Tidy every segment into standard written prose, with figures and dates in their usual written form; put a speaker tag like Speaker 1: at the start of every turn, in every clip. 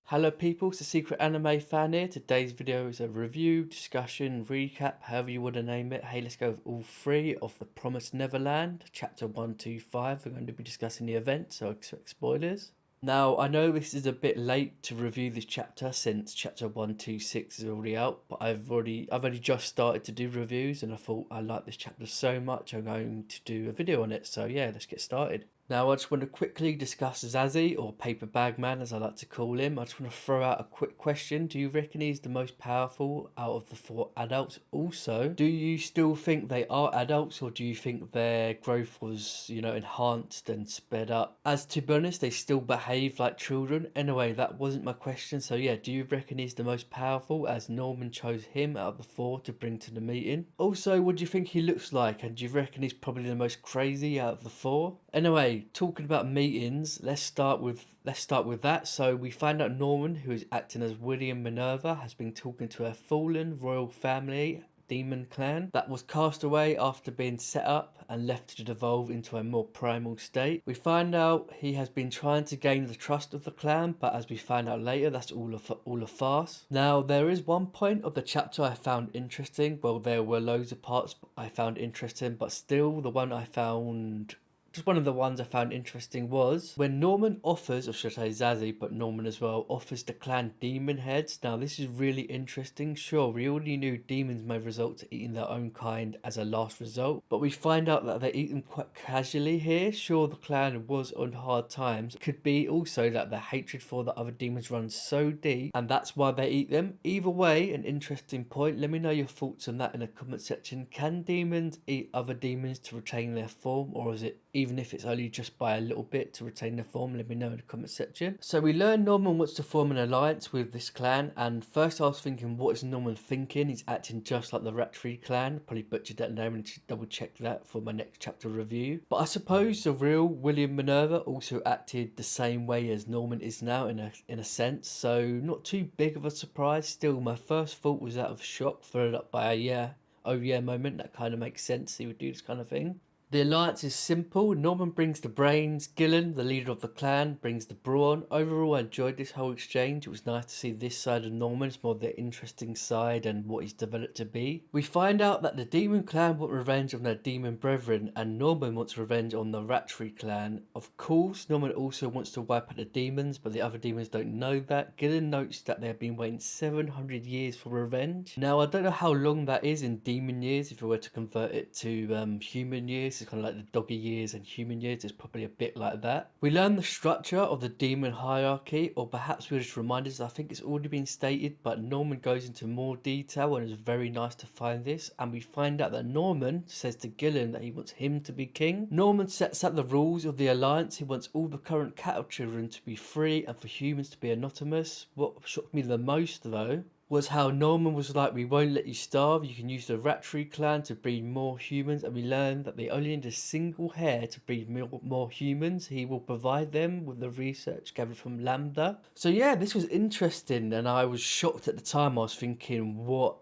Speaker 1: Hello people, it's a Secret Anime Fan here. Today's video is a review, discussion, recap, however you want to name it. Hey, let's go with all three of The Promised Neverland, chapter 125. We're going to be discussing the event, so expect spoilers. Now, I know this is a bit late to review this chapter since chapter 126 is already out, but I've only just started to do reviews and I thought I like this chapter so much I'm going to do a video on it. So yeah, let's get started. Now, I just want to quickly discuss Zazie, or Paper Bag Man as I like to call him. I just want to throw out a quick question. Do you reckon he's the most powerful out of the four adults? Also, do you still think they are adults, or do you think their growth was, enhanced and sped up? As to be honest, they still behave like children. Anyway, that wasn't my question. So yeah, do you reckon he's the most powerful, as Norman chose him out of the four to bring to the meeting? Also, what do you think he looks like, and do you reckon he's probably the most crazy out of the four? Anyway, talking about meetings, let's start with that. So we find out Norman, who is acting as William Minerva, has been talking to a fallen royal family demon clan that was cast away after being set up and left to devolve into a more primal state. We find out he has been trying to gain the trust of the clan, but as we find out later, that's all a farce. Now, there is one point of the chapter I found interesting. Well, there were loads of parts I found interesting, but still the one I found just one of the ones I found interesting was when Norman offers, or should I say Zazie, but Norman as well, offers the clan demon heads. Now this is really interesting. Sure, we already knew demons may result to eating their own kind as a last result, but we find out that they eat them quite casually here. Sure, the clan was on hard times. Could be also that the hatred for the other demons runs so deep and that's why they eat them. Either way, an interesting point. Let me know your thoughts on that in the comment section. Can demons eat other demons to retain their form, or is it even if it's only just by a little bit to retain their form? Let me know in the comment section. So we learn Norman wants to form an alliance with this clan, and first I was thinking, what is Norman thinking? He's acting just like the Rattree clan. Probably butchered that name and need to double check that for my next chapter review. But I suppose the real William Minerva also acted the same way as Norman is now in a sense, so not too big of a surprise. Still, my first thought was out of shock, followed up by a yeah, oh yeah moment. That kind of makes sense, he would do this kind of thing. The alliance is simple. Norman brings the brains, Gillen, the leader of the clan, brings the brawn. Overall, I enjoyed this whole exchange. It was nice to see this side of Norman. It's more the interesting side and what he's developed to be. We find out that the demon clan want revenge on their demon brethren, and Norman wants revenge on the Rattree clan. Of course, Norman also wants to wipe out the demons, but the other demons don't know that. Gillen notes that they have been waiting 700 years for revenge. Now, I don't know how long that is in demon years. If we were to convert it to human years, it's kind of like the doggy years and human years. It's probably a bit like that. We learn the structure of the demon hierarchy, or perhaps we're just reminders. I think it's already been stated, but Norman goes into more detail, and it's very nice to find this. And we find out that Norman says to Gillen that he wants him to be king. Norman sets up the rules of the alliance. He wants all the current cattle children to be free and for humans to be autonomous. What shocked me the most though was how Norman was like, we won't let you starve, you can use the Rattree clan to breed more humans, and we learned that they only need a single hair to breed more humans. He will provide them with the research gathered from Lambda. So yeah, this was interesting, and I was shocked at the time. I was thinking, what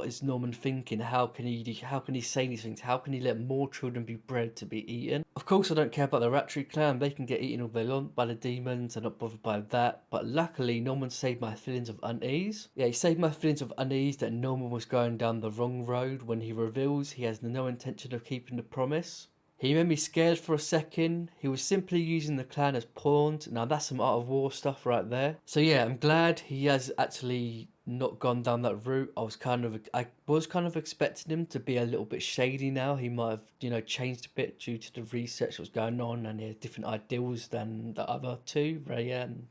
Speaker 1: is Norman thinking? How can he say these things? How can he let more children be bred to be eaten? Of course, I don't care about the Rattree clan. They can get eaten all they want by the demons. I'm not bothered by that. But luckily, Norman saved my feelings of unease. Yeah, he saved my feelings of unease that Norman was going down the wrong road when he reveals he has no intention of keeping the promise. He made me scared for a second. He was simply using the clan as pawns. Now that's some Art of War stuff right there. So yeah, I'm glad he has actually not gone down that route. I was kind of expecting him to be a little bit shady now. He might have, changed a bit due to the research that was going on, and he has different ideals than the other two, Raya and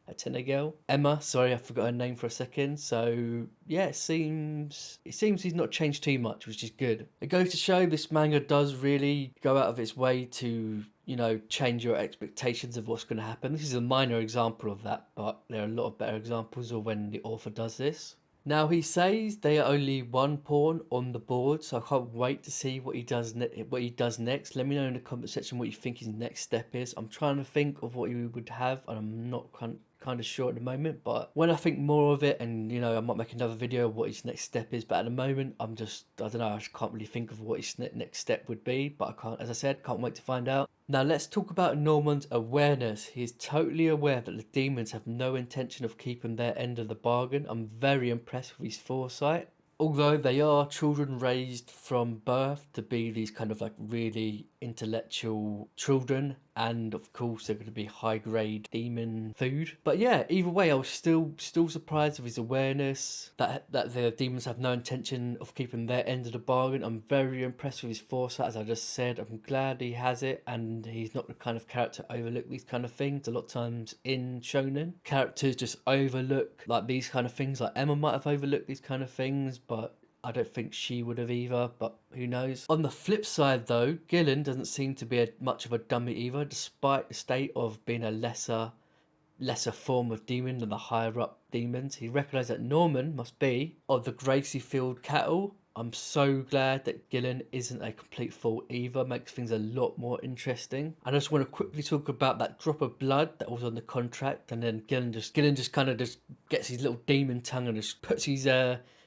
Speaker 1: Athena girl. Emma, sorry, I forgot her name for a second. So yeah, it seems he's not changed too much, which is good. It goes to show this manga does really go out of its way to change your expectations of what's going to happen. This is a minor example of that, but there are a lot of better examples of when the author does this. Now he says they are only one pawn on the board, so I can't wait to see what he does next. Let me know in the comment section what you think his next step is. I'm trying to think of what he would have, and I'm not kind of sure at the moment, but when I think more of it, and you know, I might make another video of what his next step is, but at the moment I don't know, I just can't really think of what his next step would be, but I can't, as I said, can't wait to find out. Now let's talk about Norman's awareness. He is totally aware that the demons have no intention of keeping their end of the bargain. I'm very impressed with his foresight. Although they are children raised from birth to be these kind of like really intellectual children, and of course they're going to be high grade demon food. But yeah, either way, I was still surprised of his awareness that the demons have no intention of keeping their end of the bargain. I'm very impressed with his foresight, as I just said. I'm glad he has it, and he's not the kind of character to overlook these kind of things. A lot of times in shonen, characters just overlook like these kind of things. Like Emma might have overlooked these kind of things, but I don't think she would have either, but who knows. On the flip side though, Gillen doesn't seem to be much of a dummy either, despite the state of being a lesser form of demon than the higher up demons. He recognised that Norman must be of the Gracie Field cattle. I'm so glad that Gillen isn't a complete fool either. Makes things a lot more interesting. I just want to quickly talk about that drop of blood that was on the contract, and then Gillen just kind of just gets his little demon tongue and just puts his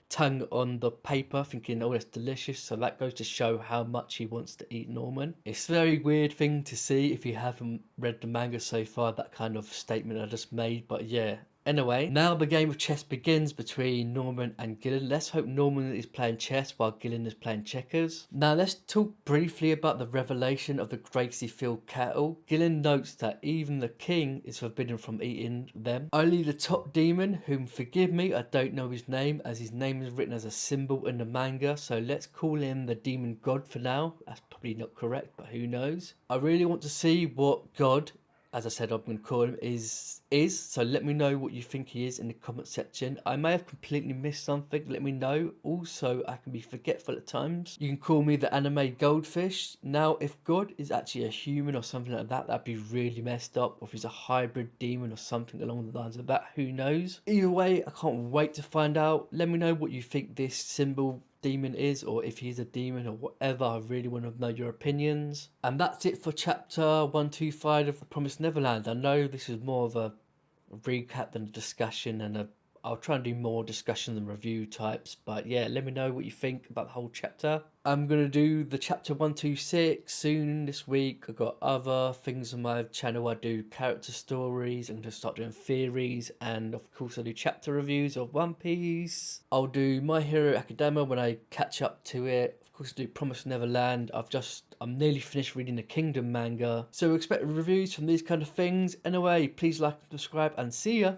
Speaker 1: tongue on the paper, thinking, oh, that's delicious. So that goes to show how much he wants to eat Norman. It's a very weird thing to see if you haven't read the manga so far, that kind of statement I just made, but yeah. Anyway, now the game of chess begins between Norman and Gillen. Let's hope Norman is playing chess while Gillen is playing checkers. Now let's talk briefly about the revelation of the Gracie Field cattle. Gillen notes that even the king is forbidden from eating them. Only the top demon, whom, forgive me, I don't know his name, as his name is written as a symbol in the manga, so let's call him the demon god for now. That's probably not correct, but who knows. I really want to see what god, as I said, I'm going to call him, is. So let me know what you think he is in the comment section. I may have completely missed something. Let me know. Also, I can be forgetful at times. You can call me the anime goldfish. Now, if God is actually a human or something like that, that'd be really messed up. Or if he's a hybrid demon or something along the lines of that, who knows? Either way, I can't wait to find out. Let me know what you think this symbol demon is, or if he's a demon or whatever. I really want to know your opinions. And that's it for chapter 125 of The Promised Neverland. I know this is more of a recap than a discussion, and I'll try and do more discussion than review types, but yeah, let me know what you think about the whole chapter. I'm going to do the chapter 126 soon this week. I've got other things on my channel. I do character stories. I'm going to start doing theories, and of course I do chapter reviews of One Piece. I'll do My Hero Academia when I catch up to it. Of course I do Promised Neverland. I'm nearly finished reading the Kingdom manga, so expect reviews from these kind of things. Anyway, please like and subscribe, and see ya.